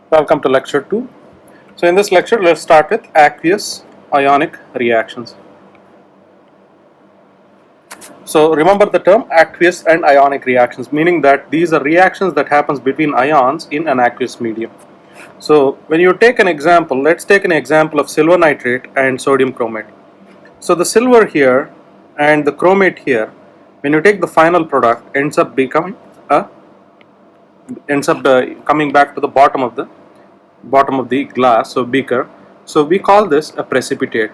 Welcome to lecture 2. So in this lecture, let's start with aqueous ionic reactions. So remember the term aqueous and ionic reactions, meaning that these are reactions that happens between ions in an aqueous medium. So when you take an example, let's take an example of silver nitrate and sodium chromate. So the silver here and the chromate here, when you take the final product, ends up coming back to the bottom of the glass, so beaker. So we call this a precipitate.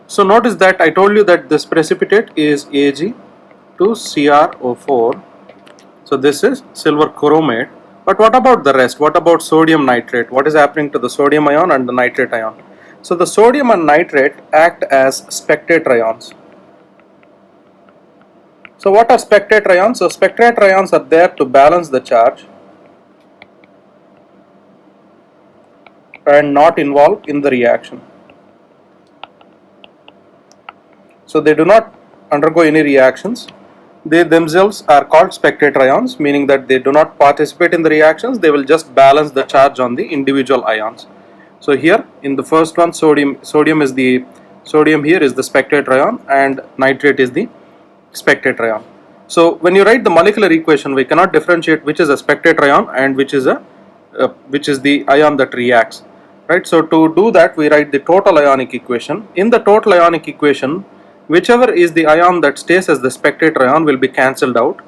So notice that I told you that this precipitate is Ag2CrO4. So this is silver chromate. But what about the rest? What about sodium nitrate? What is happening to the sodium ion and the nitrate ion? So the sodium and nitrate act as spectator ions. So what are spectator ions? So spectator ions are there to balance the charge and not involved in the reaction. So they do not undergo any reactions. They themselves are called spectator ions, meaning that they do not participate in the reactions. They will just balance the charge on the individual ions. So here in the first one, sodium here is the spectator ion and nitrate is the spectator ion. So when you write the molecular equation, we cannot differentiate which is a spectator ion and which is the ion that reacts, right? So to do that, we write the total ionic equation. In the total ionic equation, whichever is the ion that stays as the spectator ion will be cancelled out,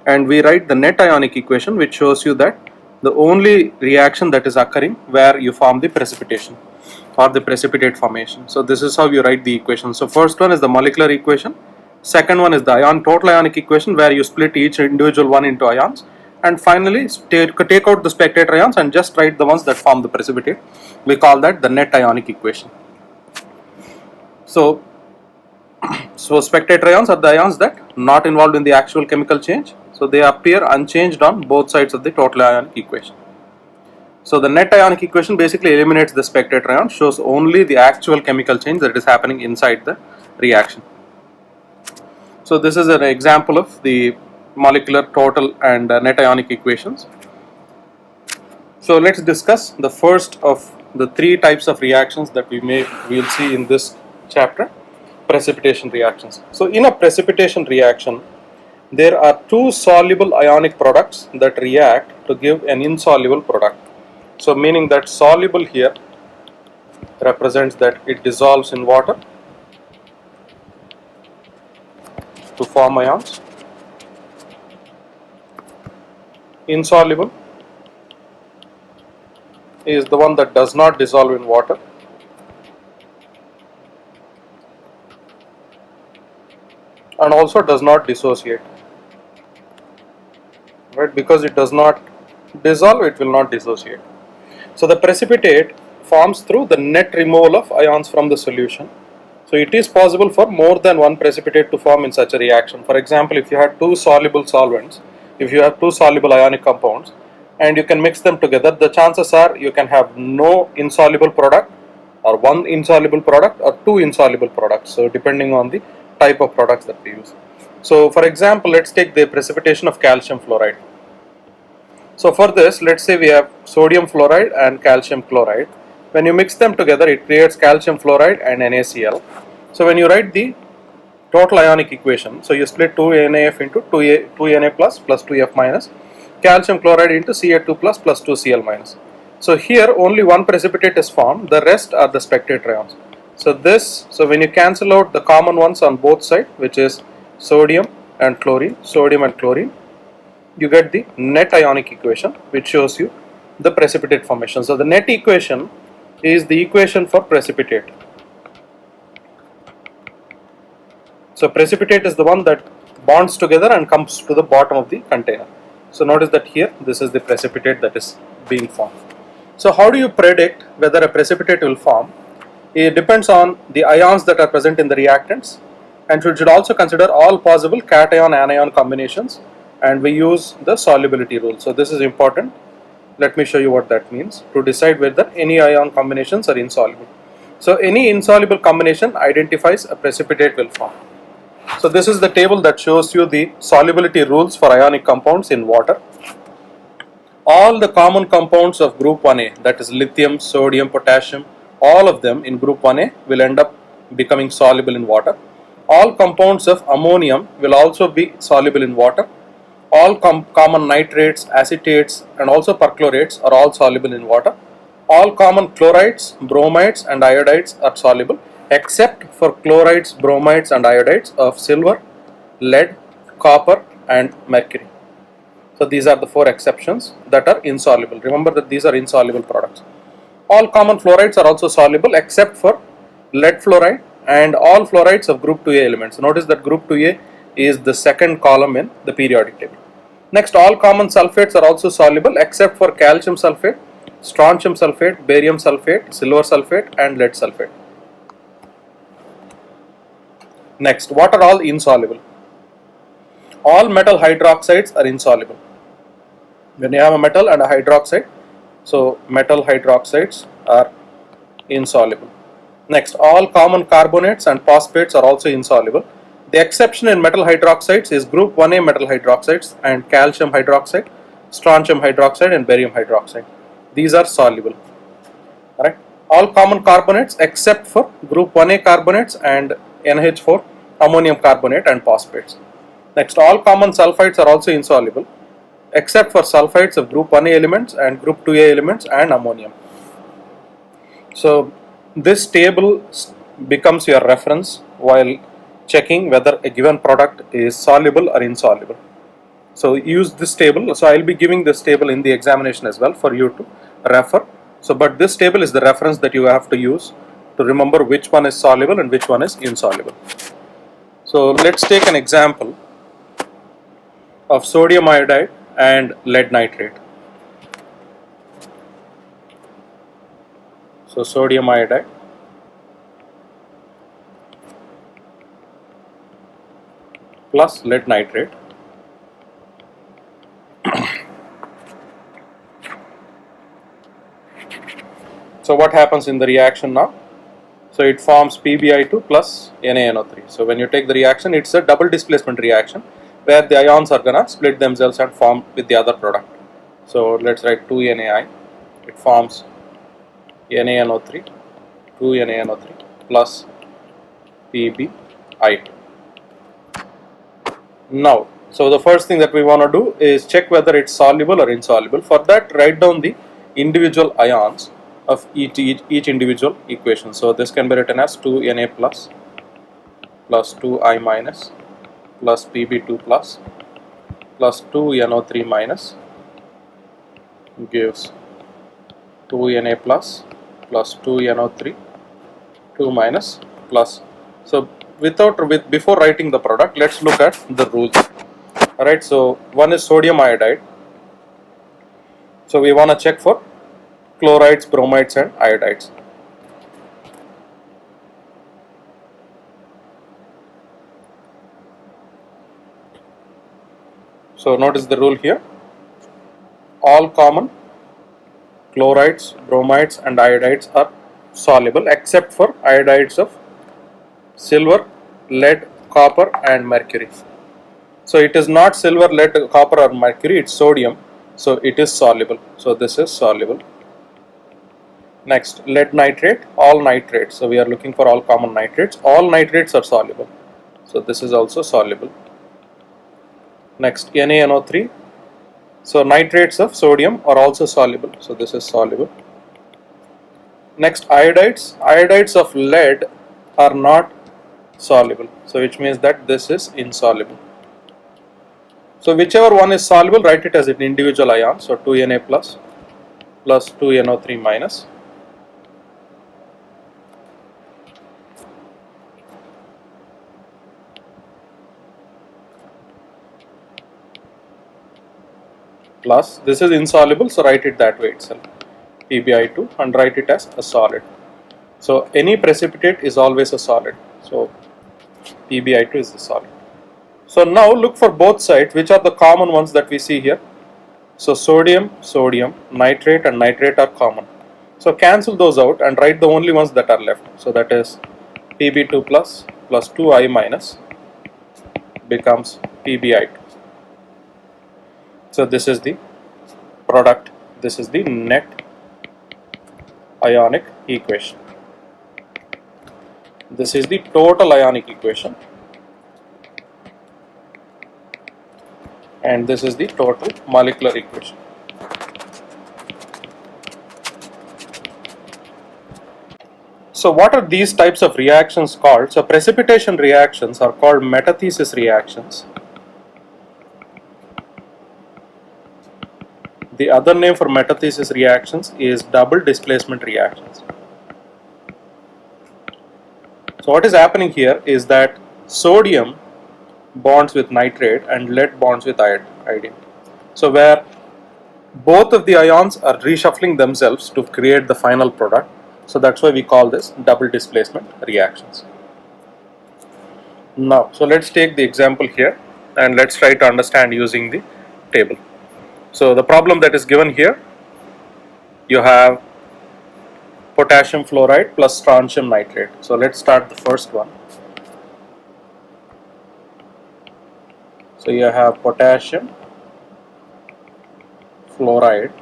and we write the net ionic equation, which shows you that the only reaction that is occurring where you form the precipitation or the precipitate formation. So this is how you write the equation. So first one is the molecular equation, second one is the total ionic equation where you split each individual one into ions, and finally take out the spectator ions and just write the ones that form the precipitate. We call that the net ionic equation. So spectator ions are the ions that are not involved in the actual chemical change, so they appear unchanged on both sides of the total ionic equation. So the net ionic equation basically eliminates the spectator ion, shows only the actual chemical change that is happening inside the reaction. So this is an example of the molecular, total and net ionic equations. So let's discuss the first of the three types of reactions that we'll see in this chapter: precipitation reactions. So in a precipitation reaction, there are two soluble ionic products that react to give an insoluble product. So meaning that soluble here represents that it dissolves in water to form ions. Insoluble is the one that does not dissolve in water and also does not dissociate, right? Because it does not dissolve, it will not dissociate. So the precipitate forms through the net removal of ions from the solution. So it is possible for more than one precipitate to form in such a reaction. For example, if you have two soluble solvents, if you have two soluble ionic compounds and you can mix them together, the chances are you can have no insoluble product, or one insoluble product, or two insoluble products, so depending on the type of products that we use. So for example, let's take the precipitation of calcium fluoride. So for this, let's say we have sodium fluoride and calcium chloride. When you mix them together, it creates calcium fluoride and NaCl. So when you write the total ionic equation, so you split 2NaF into 2Na plus 2F minus, calcium chloride into Ca2 plus 2Cl minus. So here only one precipitate is formed, the rest are the spectator ions. So when you cancel out the common ones on both sides, which is sodium and chlorine, you get the net ionic equation, which shows you the precipitate formation. So the net equation is the equation for precipitate. So precipitate is the one that bonds together and comes to the bottom of the container. So notice that here this is the precipitate that is being formed. So how do you predict whether a precipitate will form? It depends on the ions that are present in the reactants, and we should also consider all possible cation anion combinations, and we use the solubility rule. So this is important. Let me show you what that means to decide whether any ion combinations are insoluble. So any insoluble combination identifies a precipitate will form. So this is the table that shows you the solubility rules for ionic compounds in water. All the common compounds of group 1A, that is lithium, sodium, potassium, all of them in group 1A will end up becoming soluble in water. All compounds of ammonium will also be soluble in water. All common nitrates, acetates and also perchlorates are all soluble in water. All common chlorides, bromides and iodides are soluble except for chlorides, bromides and iodides of silver, lead, copper and mercury. So these are the 4 exceptions that are insoluble. Remember that these are insoluble products. All common fluorides are also soluble except for lead fluoride and all fluorides of group 2A elements. Notice that group 2A is the second column in the periodic table. Next, all common sulfates are also soluble except for calcium sulfate, strontium sulfate, barium sulfate, silver sulfate and lead sulfate. Next, what are all insoluble? All metal hydroxides are insoluble. When you have a metal and a hydroxide, so metal hydroxides are insoluble. Next, all common carbonates and phosphates are also insoluble. The exception in metal hydroxides is group 1A metal hydroxides and calcium hydroxide, strontium hydroxide and barium hydroxide. These are soluble. Alright. All common carbonates except for group 1A carbonates and NH4, ammonium carbonate and phosphates. Next, all common sulfides are also insoluble except for sulfides of group 1A elements and group 2A elements and ammonium. So this table becomes your reference while checking whether a given product is soluble or insoluble. So use this table. So I will be giving this table in the examination as well for you to refer. So but this table is the reference that you have to use to remember which one is soluble and which one is insoluble. So let's take an example of sodium iodide and lead nitrate. So sodium iodide plus lead nitrate so what happens in the reaction now? So it forms PbI2 plus NaNO3. So when you take the reaction, it's a double displacement reaction where the ions are gonna split themselves and form with the other product. So let's write 2NaI. It forms NaNO3, 2NaNO3 plus PbI2. Now, so the first thing that we want to do is check whether it's soluble or insoluble. For that, write down the individual ions of each individual equation. So this can be written as 2Na plus 2I minus plus Pb2 plus 2NO3 minus gives 2Na plus 2NO3 2 minus plus. So before writing the product, let's look at the rules. Alright, so one is sodium iodide. So we want to check for chlorides, bromides and iodides. So notice the rule here. All common chlorides, bromides and iodides are soluble except for iodides of silver, lead, copper and mercury. So it is not silver, lead, copper or mercury, it's sodium. So it is soluble. So this is soluble. Next, lead nitrate, all nitrates. So we are looking for all common nitrates. All nitrates are soluble. So this is also soluble. Next, NaNO3. So nitrates of sodium are also soluble. So this is soluble. Next, iodides. Iodides of lead are not soluble. So which means that this is insoluble. So whichever one is soluble, write it as an individual ion. So 2Na plus 2NO3 minus plus, this is insoluble, so write it that way itself, PbI2, and write it as a solid. So any precipitate is always a solid. So PbI2 is the solid. So now look for both sides, which are the common ones that we see here. So sodium, nitrate and nitrate are common. So cancel those out and write the only ones that are left. So that is Pb2 plus 2I minus becomes PbI2. So this is the product. This is the net ionic equation. This is the total ionic equation, and this is the total molecular equation. So what are these types of reactions called? So precipitation reactions are called metathesis reactions. The other name for metathesis reactions is double displacement reactions. So what is happening here is that sodium bonds with nitrate and lead bonds with iodine. So where both of the ions are reshuffling themselves to create the final product. So that's why we call this double displacement reactions. Now, so let's take the example here and let's try to understand using the table. So the problem that is given here, you have potassium fluoride plus strontium nitrate. So let's start the first one. So you have potassium fluoride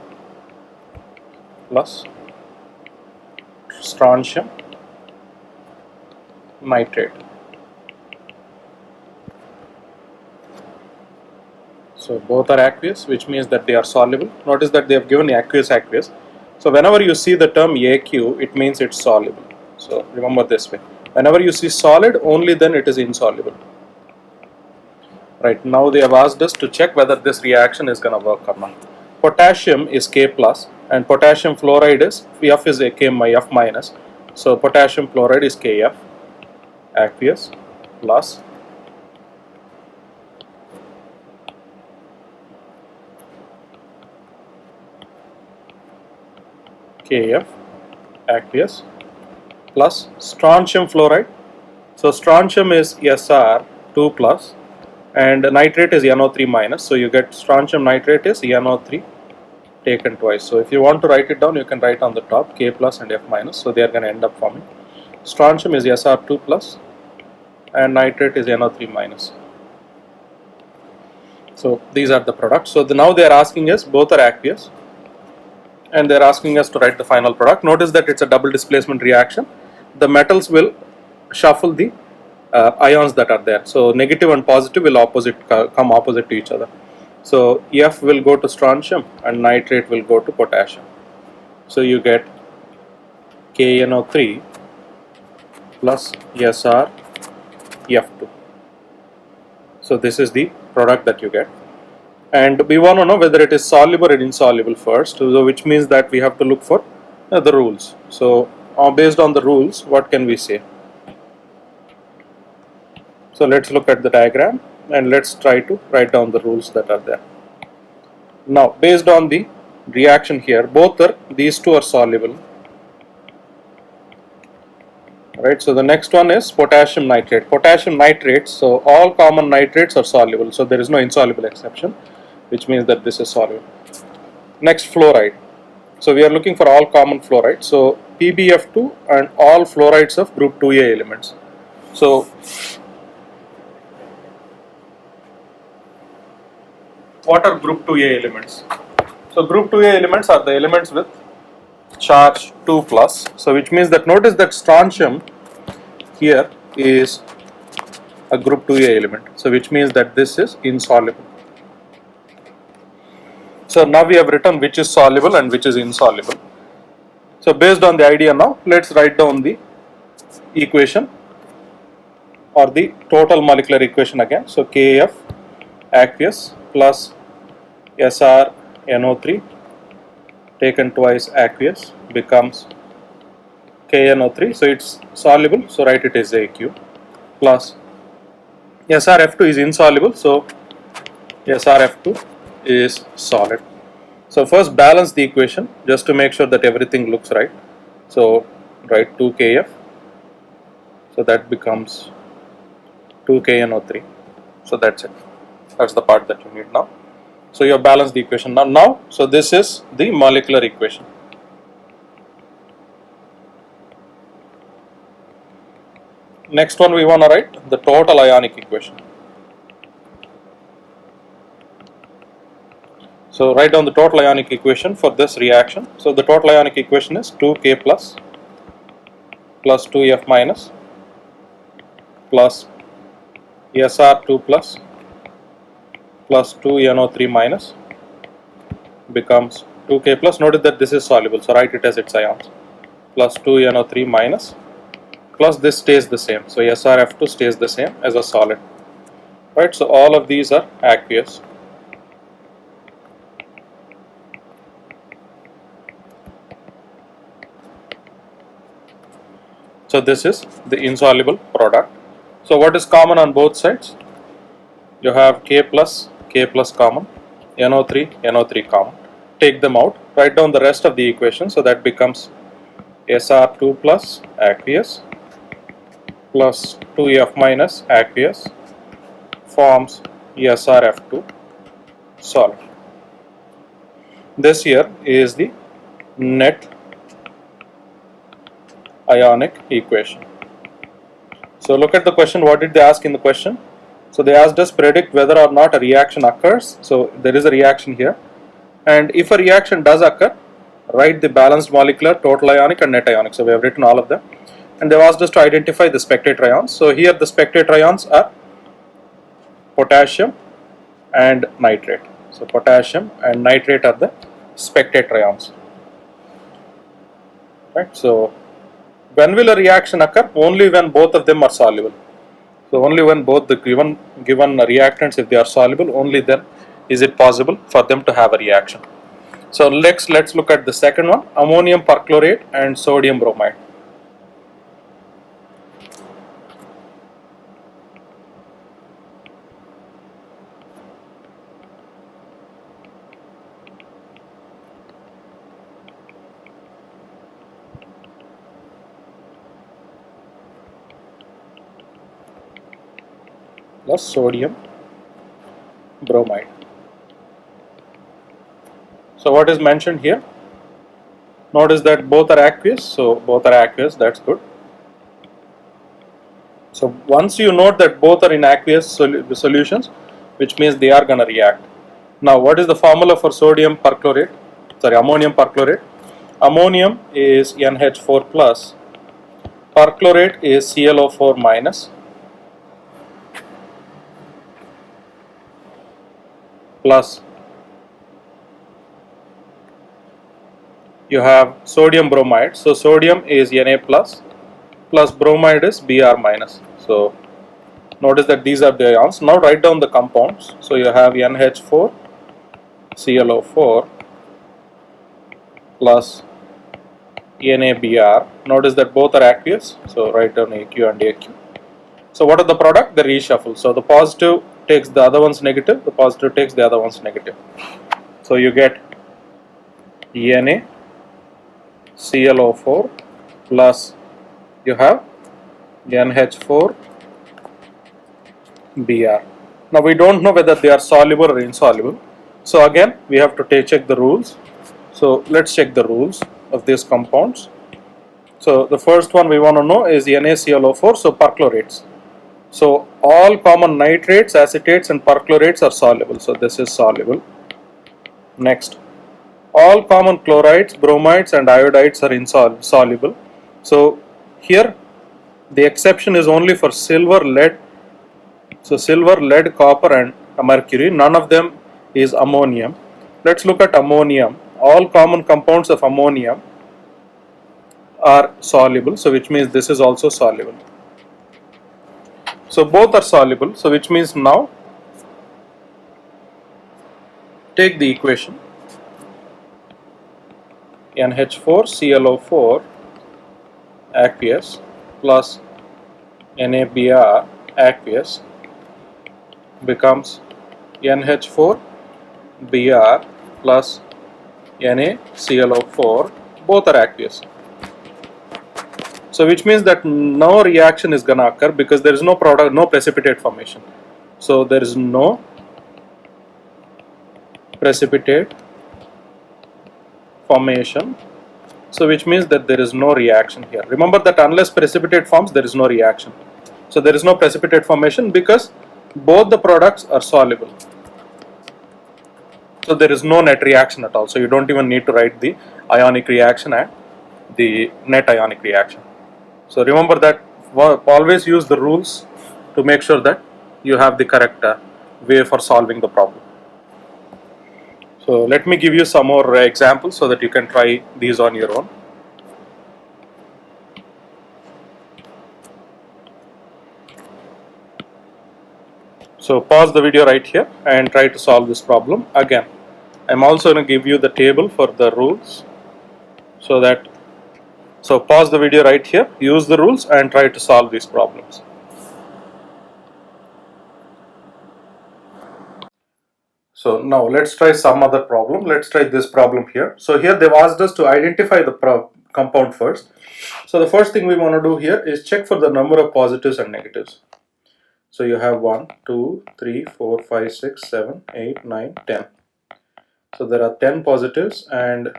plus strontium nitrate. So both are aqueous, which means that they are soluble. Notice that they have given aqueous. So whenever you see the term AQ, it means it's soluble. So remember this way. Whenever you see solid, only then it is insoluble. Right, now they have asked us to check whether this reaction is going to work or not. Potassium is K plus and potassium fluoride is F is a K F minus. So potassium fluoride is KF aqueous plus KF aqueous plus strontium fluoride. So strontium is Sr 2 plus and nitrate is NO3 minus. So you get strontium nitrate is NO3 taken twice. So if you want to write it down, you can write on the top K plus and F minus. So they are going to end up forming. Strontium is Sr2 plus and nitrate is NO3 minus. So these are the products. So now they are asking us, both are aqueous, and they are asking us to write the final product. Notice that it's a double displacement reaction. The metals will shuffle the ions that are there. So negative and positive will come opposite to each other. So F will go to strontium and nitrate will go to potassium. So you get KNO3 plus Sr F2. So this is the product that you get. And we want to know whether it is soluble or insoluble first, so which means that we have to look for the rules. So based on the rules, what can we say? So let's look at the diagram and let's try to write down the rules that are there. Now based on the reaction here, these two are soluble. Right, so the next one is potassium nitrate. Potassium nitrate, so all common nitrates are soluble, so there is no insoluble exception, which means that this is soluble. Next, fluoride. So we are looking for all common fluorides. So PbF2 and all fluorides of group 2A elements. So what are group 2A elements? So group 2A elements are the elements with charge 2 plus. So which means that notice that strontium here is a group 2A element. So which means that this is insoluble. So now we have written which is soluble and which is insoluble. So based on the idea now, let's write down the equation or the total molecular equation again. So Kf aqueous plus Sr NO3 taken twice aqueous becomes KNO3. So it's soluble, so write it as AQ plus SrF2 is insoluble, so SrF2 is solid. So first balance the equation just to make sure that everything looks right. So write 2Kf, so that becomes 2KNO3. So that's it. That's the part that you need now. So you have balanced the equation now. So this is the molecular equation. Next one we want to write the total ionic equation. So write down the total ionic equation for this reaction. So the total ionic equation is 2K plus 2F minus plus SR2 plus 2NO3 minus becomes 2K plus, notice that this is soluble, so write it as its ions, plus 2NO3 minus, plus this stays the same, so SRF2 stays the same as a solid, right? So all of these are aqueous. So this is the insoluble product. So what is common on both sides? You have K plus common, NO3 common. Take them out, write down the rest of the equation, so that becomes SR2 plus aqueous plus 2F minus aqueous forms SRF2 solid. This here is the net ionic equation. So look at the question. What did they ask in the question? So they asked us predict whether or not a reaction occurs. So there is a reaction here, and if a reaction does occur, write the balanced molecular, total ionic and net ionic. So we have written all of them, and they've asked us to identify the spectator ions. So here the spectator ions are potassium and nitrate. So potassium and nitrate are the spectator ions, right? So when will a reaction occur? Only when both of them are soluble. So only when both the given reactants, if they are soluble, only then is it possible for them to have a reaction. So let's look at the second one, ammonium perchlorate and sodium bromide. Plus sodium bromide. So what is mentioned here? Notice that both are aqueous, so both are aqueous, that's good. So once you note that both are in aqueous solutions, which means they are going to react. Now what is the formula for ammonium perchlorate? Ammonium is NH4 plus, perchlorate is ClO4 minus, plus you have sodium bromide. So sodium is Na plus bromide is Br minus. So notice that these are the ions. Now write down the compounds. So you have NH4 ClO4 plus NaBr. Notice that both are aqueous, so write down Aq and Aq. So what are the product? The reshuffle. So the positive takes the other one's negative, the positive takes the other one's negative. So you get Na ClO4 plus you have NH4 Br. Now we don't know whether they are soluble or insoluble. So again we have to check the rules. So let's check the rules of these compounds. So the first one we want to know is NaClO4, so perchlorates. So all common nitrates, acetates and perchlorates are soluble. So this is soluble. Next, all common chlorides, bromides and iodides are insoluble. So here the exception is only for silver, lead. So silver, lead, copper and mercury. None of them is ammonium. Let's look at ammonium. All common compounds of ammonium are soluble. So which means this is also soluble. So both are soluble. So which means now take the equation NH4 ClO4 aqueous plus NaBr aqueous becomes NH4 Br plus NaClO4, both are aqueous. So which means that no reaction is gonna occur because there is no product, no precipitate formation. So there is no precipitate formation. So which means that there is no reaction here. Remember that unless precipitate forms, there is no reaction. So there is no precipitate formation because both the products are soluble. So there is no net reaction at all. So you don't even need to write the ionic reaction and the net ionic reaction. So remember that always use the rules to make sure that you have the correct way for solving the problem. So let me give you some more examples so that you can try these on your own. So pause the video right here and try to solve this problem again. I'm also going to give you the table for the rules so pause the video right here, use the rules and try to solve these problems. So now let's try some other problem. Let's try this problem here. So here they've asked us to identify the compound first. So the first thing we want to do here is check for the number of positives and negatives. So you have 1, 2, 3, 4, 5, 6, 7, 8, 9, 10. So there are 10 positives and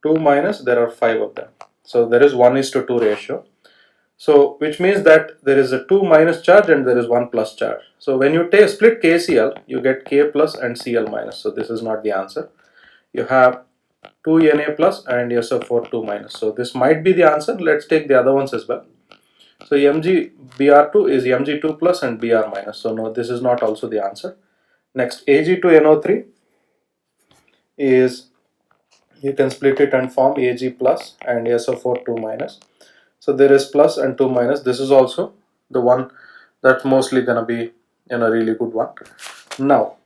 2 minus, there are 5 of them. So there is 1:2 ratio. So which means that there is a 2 minus charge and there is 1 plus charge. So when you split KCl, you get K plus and Cl minus. So this is not the answer. You have 2 Na plus and SO4 2 minus. So this might be the answer. Let's take the other ones as well. So MgBr2 is Mg2 plus and Br minus. So no, this is not also the answer. Next, Ag2NO3 is, you can split it and form Ag plus and SO4 2 minus. So there is plus and 2 minus. This is also the one that's mostly gonna be a really good one. Now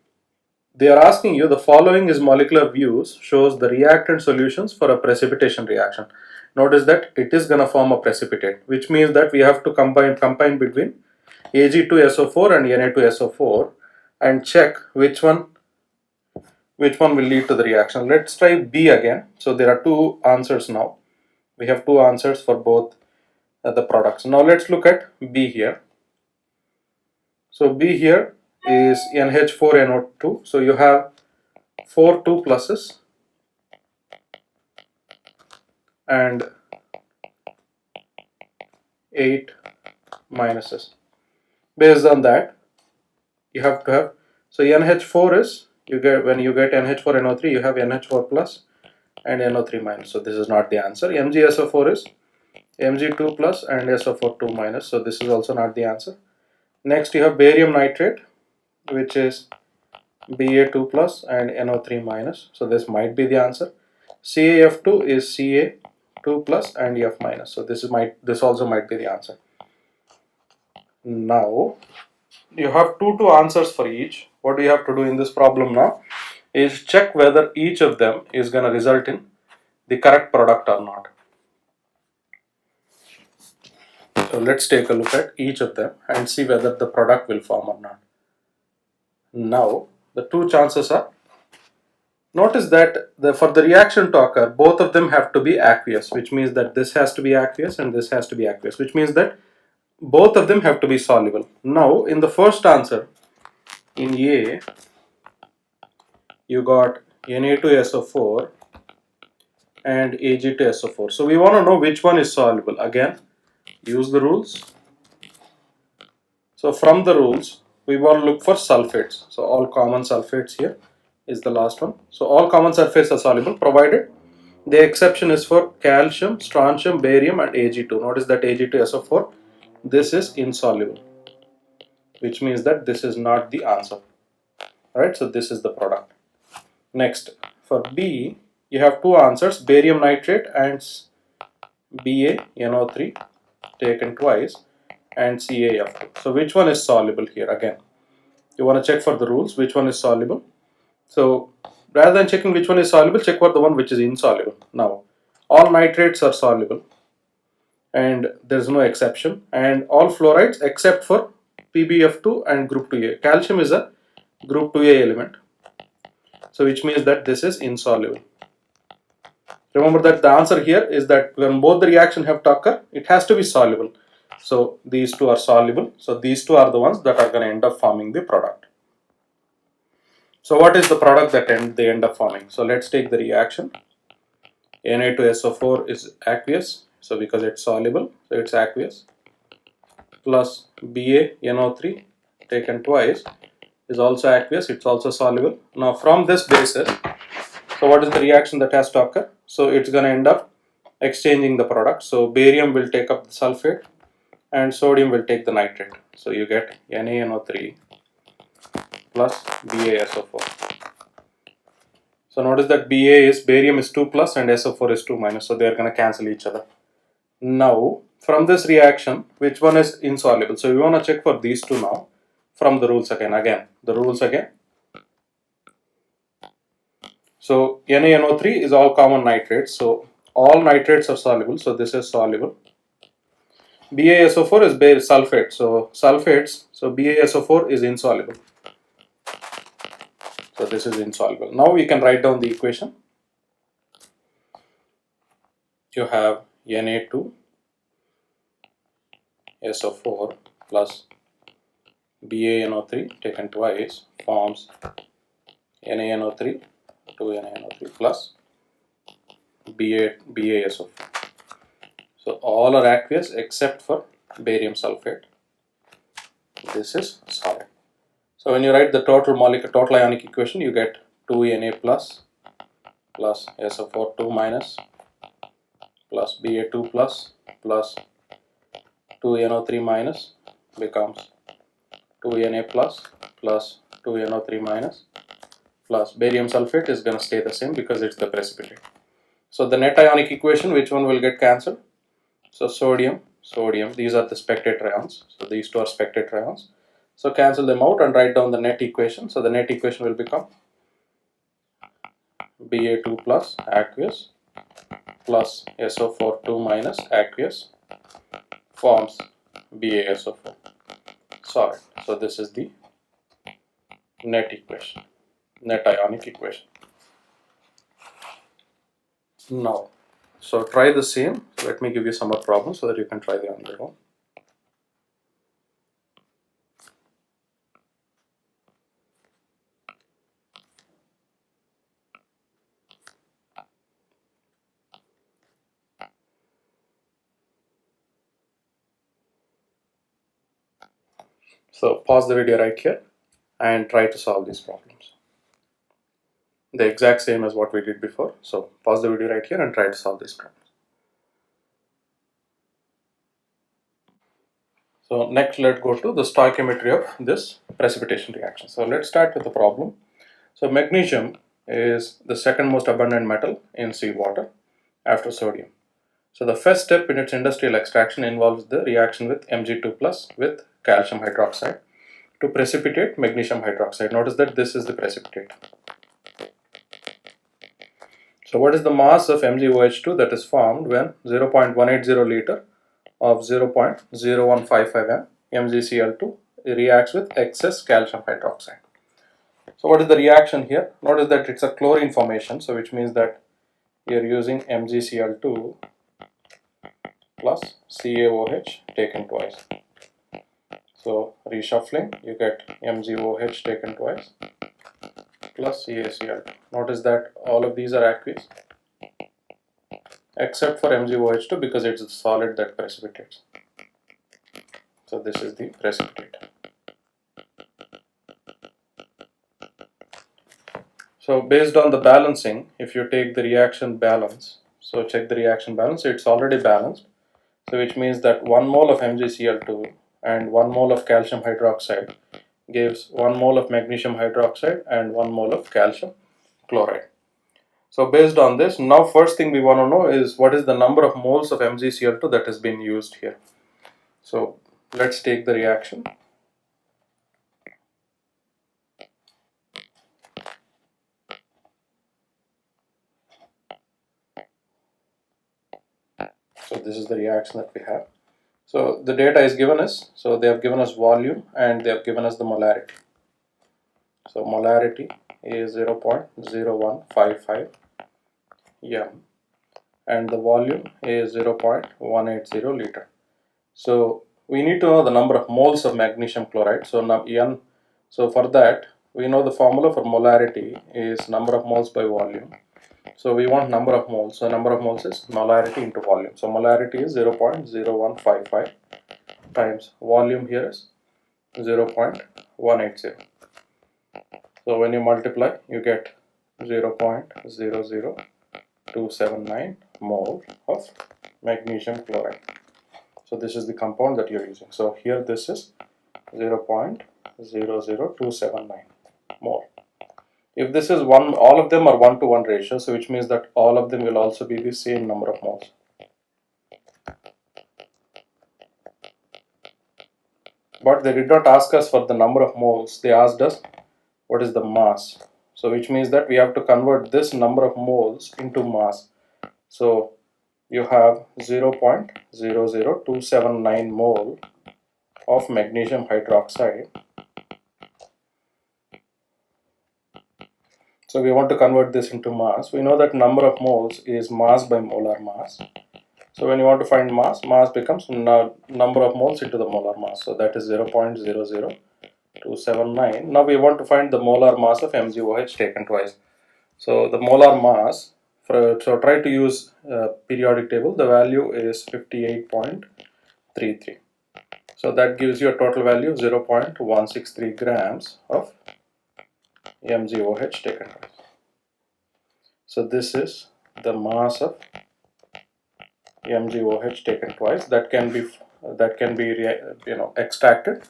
they are asking you the following is molecular views shows the reactant solutions for a precipitation reaction. Notice that it is gonna form a precipitate, which means that we have to combine between Ag2SO4 and Na2SO4 and check which one will lead to the reaction. Let's try B again. So there are two answers now. We have two answers for both the products. Now let's look at B here. So B here is NH4NO2. So you have 4 2 pluses and 8 minuses. Based on that, you have to have, so NH4 is, when you get NH4NO3, you have NH4 plus and NO3 minus. So this is not the answer. MgSO4 is Mg2 plus and SO4 2 minus. So this is also not the answer. Next you have barium nitrate, which is Ba2 plus and NO3 minus. So this might be the answer. CaF2 is Ca2 plus and F minus. So this also might be the answer. Now you have two answers for each. What you have to do in this problem now is check whether each of them is going to result in the correct product or not. So let's take a look at each of them and see whether the product will form or not. Now the two chances are, notice that for the reaction to occur, both of them have to be aqueous, which means that this has to be aqueous and this has to be aqueous, which means that both of them have to be soluble. Now in the first answer, in A, you got Na2SO4 and Ag2SO4. So we want to know which one is soluble. Again, use the rules. So from the rules, we want to look for sulfates. So all common sulfates here is the last one. So all common sulfates are soluble, provided the exception is for calcium, strontium, barium and Ag2. Notice that Ag2SO4, this is insoluble, which means that this is not the answer. Alright, so this is the product. Next, for B, you have two answers, barium nitrate and BaNO3 taken twice and CaF2. So which one is soluble here? Again, you want to check for the rules, which one is soluble. So rather than checking which one is soluble, check for the one which is insoluble. Now, all nitrates are soluble and there is no exception, and all fluorides except for PbF2 and group 2A. Calcium is a group 2A element. So which means that this is insoluble. Remember that the answer here is that when both the reaction have to occur, it has to be soluble. So these two are soluble. So these two are the ones that are going to end up forming the product. So what is the product that they end up forming? So let's take the reaction. Na2SO4 is aqueous. So because it's soluble, so it's aqueous. Plus BaNO3 taken twice is also aqueous, it's also soluble. Now from this basis, so what is the reaction that has to occur? So it's going to end up exchanging the product. So barium will take up the sulfate and sodium will take the nitrate. So you get NaNO3 plus BaSO4. So notice that barium is 2 plus and SO4 is 2 minus. So they are going to cancel each other. Now from this reaction, which one is insoluble? So we want to check for these two now from the rules again. The rules again. So NaNO3 is all common nitrates. So all nitrates are soluble. So this is soluble. BaSO4 is sulfate. So sulfates. So BaSO4 is insoluble. So this is insoluble. Now we can write down the equation. You have Na2 SO4 plus BaNO3 taken twice forms NaNO3 2NaNO3 plus BaSO4. So all are aqueous except for barium sulfate. This is solid. So when you write the total ionic equation, you get 2Na plus SO4 2 minus plus Ba2 plus 2NO3 minus becomes 2Na plus 2NO3 minus plus barium sulfate is going to stay the same because it's the precipitate. So the net ionic equation, which one will get cancelled? So sodium, these are the spectate ions. So these two are spectate ions. So cancel them out and write down the net equation. So the net equation will become Ba2 plus aqueous plus SO4 2 minus aqueous forms BaSO4 solid. So this is the net equation, net ionic equation. Now, so try the same. So let me give you some more problems so that you can try the other one. So pause the video right here and try to solve these problems. The exact same as what we did before. So pause the video right here and try to solve these problems. So next let's go to the stoichiometry of this precipitation reaction. So let's start with the problem. So magnesium is the second most abundant metal in seawater after sodium. So the first step in its industrial extraction involves the reaction with Mg2 plus with calcium hydroxide to precipitate magnesium hydroxide. Notice that this is the precipitate. So what is the mass of MgOH2 that is formed when 0.180 liter of 0.0155 m MgCl2 reacts with excess calcium hydroxide? So what is the reaction here? Notice that it's a chlorine formation, so which means that you're using MgCl2 plus CaOH taken twice. So reshuffling, you get MgOH taken twice plus CaCl2. Notice that all of these are aqueous except for MgOH2 because it's a solid that precipitates. So this is the precipitate. So based on the balancing, if you take the reaction balance, so check the reaction balance, it's already balanced. So which means that 1 mole of MgCl2 and 1 mole of calcium hydroxide gives 1 mole of magnesium hydroxide and 1 mole of calcium chloride. So based on this, now first thing we want to know is what is the number of moles of MgCl2 that has been used here. So let's take the reaction. So this is the reaction that we have. So the data is given us, so they have given us volume and they have given us the molarity. So molarity is 0.0155 m and the volume is 0.180 liter. So we need to know the number of moles of magnesium chloride. So now so for that we know the formula for molarity is number of moles by volume. So we want number of moles. So number of moles is molarity into volume. So molarity is 0.0155 times volume here is 0.180. So when you multiply, you get 0.00279 mole of magnesium chloride. So this is the compound that you're using. So here this is 0.00279 mole. If this is one, all of them are 1-to-1 ratio, so which means that all of them will also be the same number of moles. But they did not ask us for the number of moles, they asked us what is the mass. So which means that we have to convert this number of moles into mass. So you have 0.00279 mole of magnesium hydroxide. So we want to convert this into mass. We know that number of moles is mass by molar mass. So when you want to find mass, mass becomes number of moles into the molar mass. So that is 0.00279. Now we want to find the molar mass of MgOH taken twice. So the molar mass, so try to use periodic table, the value is 58.33. So that gives you a total value of 0.163 grams of MgOH taken twice. So this is the mass of MgOH taken twice that can be extracted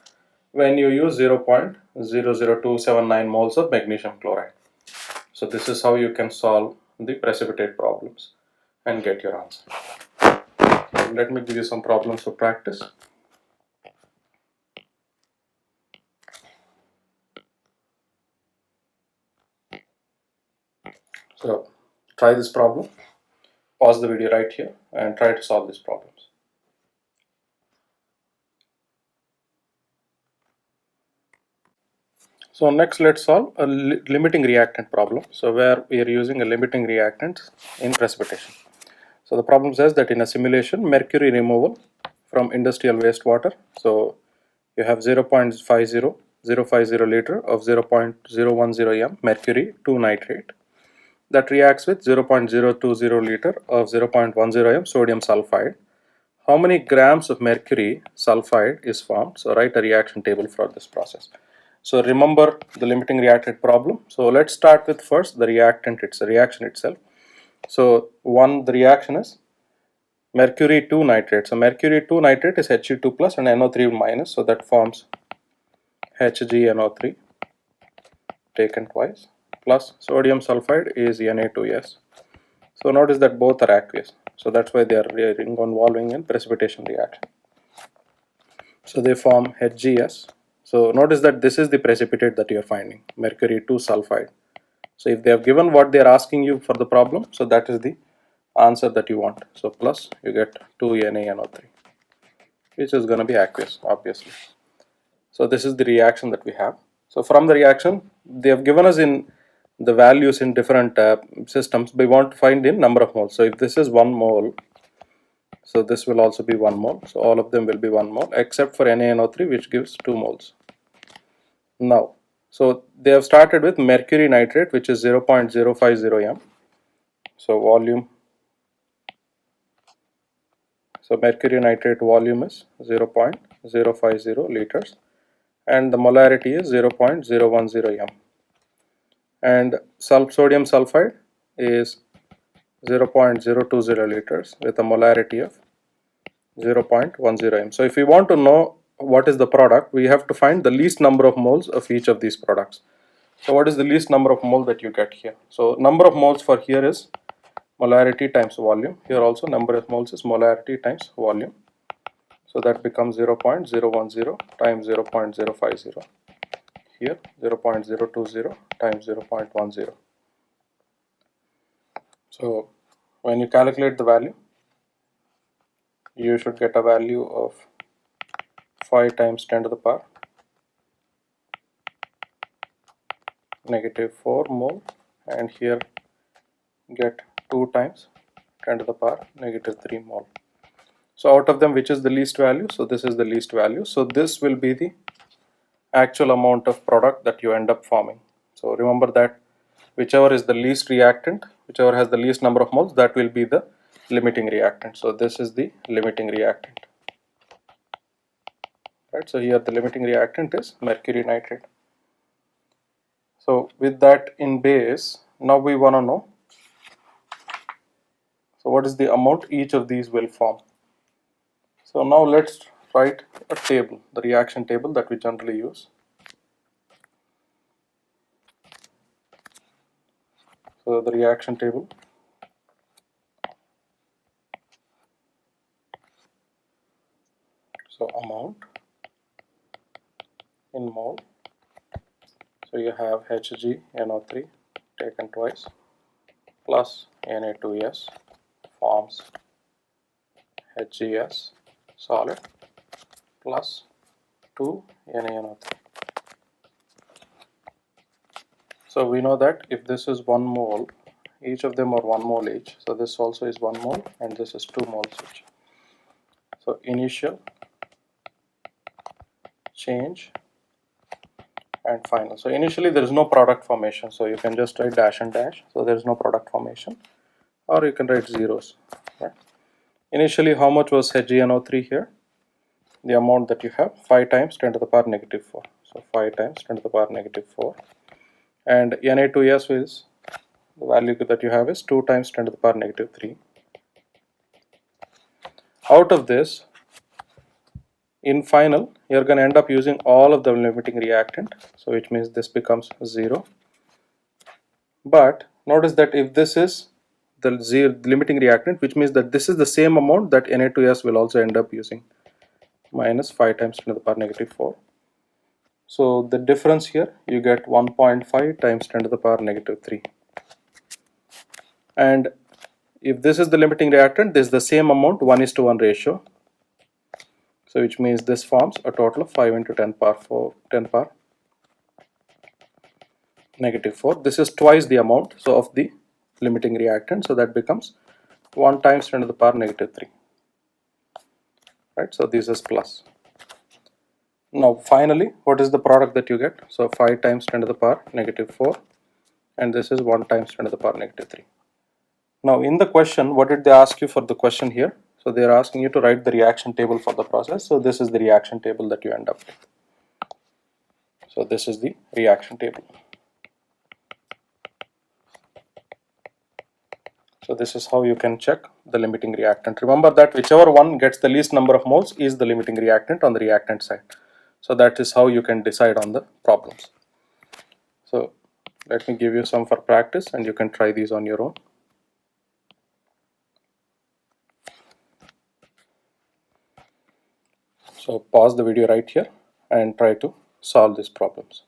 when you use 0.00279 moles of magnesium chloride. So this is how you can solve the precipitate problems and get your answer. So let me give you some problems for practice. So try this problem, pause the video right here and try to solve these problems. So next let's solve a limiting reactant problem. So where we are using a limiting reactant in precipitation. So the problem says that in a simulation, mercury removal from industrial wastewater. So you have 0.050 liter of 0.010 m mercury 2 nitrate that reacts with 0.020 liter of 0.10 m sodium sulfide. How many grams of mercury sulfide is formed? So write a reaction table for this process. So remember the limiting reactant problem. So let's start with first the reactant, it's a reaction itself. So the reaction is mercury 2 nitrate. So mercury 2 nitrate is He2 plus and NO3 minus. So that forms HgNO3 taken twice plus sodium sulfide is Na2S. So notice that both are aqueous. So that's why they are involving in precipitation reaction. So they form HgS. So notice that this is the precipitate that you are finding, mercury 2 sulfide. So if they have given what they are asking you for the problem, so that is the answer that you want. So plus you get 2NaNO3, which is going to be aqueous, obviously. So this is the reaction that we have. So from the reaction, they have given us in the values in different systems. We want to find in number of moles. So if this is 1 mole, so this will also be 1 mole. So all of them will be 1 mole except for NaNO3, which gives 2 moles. Now, so they have started with mercury nitrate, which is 0.050 m. So volume. So mercury nitrate volume is 0.050 liters and the molarity is 0.010 m. And sodium sulfide is 0.020 liters with a molarity of 0.10 m. So if we want to know what is the product, we have to find the least number of moles of each of these products. So what is the least number of mole that you get here? So number of moles for here is molarity times volume. Here also number of moles is molarity times volume. So that becomes 0.010 times 0.050. Here 0.020 times 0.10. So when you calculate the value, you should get a value of 5 times 10 to the power negative 4 mole, and here get 2 times 10 to the power negative 3 mole. So out of them, which is the least value? So this is the least value. So this will be the actual amount of product that you end up forming. So remember that whichever is the least reactant, whichever has the least number of moles, that will be the limiting reactant. So this is the limiting reactant. Right, so here the limiting reactant is mercury nitrate. So with that in base, now we want to know, so what is the amount each of these will form. So now let's write a table, the reaction table that we generally use. So the reaction table, so amount in mole. So you have HgNO3 taken twice plus Na2S forms HgS solid plus 2 NaNO3. So we know that if this is 1 mole, each of them are 1 mole each. So this also is 1 mole and this is 2 moles each. So initial, change, and final. So initially there is no product formation. So you can just write dash and dash. So there is no product formation. Or you can write zeros. Right? Initially, how much was HgNO3 here? The amount that you have, 5 times 10 to the power negative 4. So 5 times 10 to the power negative 4. And Na2S is, the value that you have is 2 times 10 to the power negative 3. Out of this, in final, you're going to end up using all of the limiting reactant. So which means this becomes 0. But notice that if this is the limiting reactant, which means that this is the same amount that Na2S will also end up using, minus 5 times 10 to the power negative 4. So the difference here, you get 1.5 times 10 to the power negative 3. And if this is the limiting reactant, this is the same amount, 1:1 ratio. So which means this forms a total of 5 into 10 power 4, 10 power negative 4. This is twice the amount of the limiting reactant. So that becomes 1 times 10 to the power negative 3. Right? So this is plus. Now finally, what is the product that you get? So 5 times 10 to the power negative 4, and this is 1 times 10 to the power negative 3. Now in the question, what did they ask you for the question here? So they are asking you to write the reaction table for the process. So this is the reaction table that you end up with. So this is the reaction table. So this is how you can check the limiting reactant. Remember that whichever one gets the least number of moles is the limiting reactant on the reactant side. So that is how you can decide on the problems. So let me give you some for practice and you can try these on your own. So pause the video right here and try to solve these problems.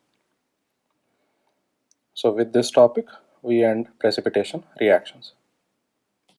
So with this topic, we end precipitation reactions.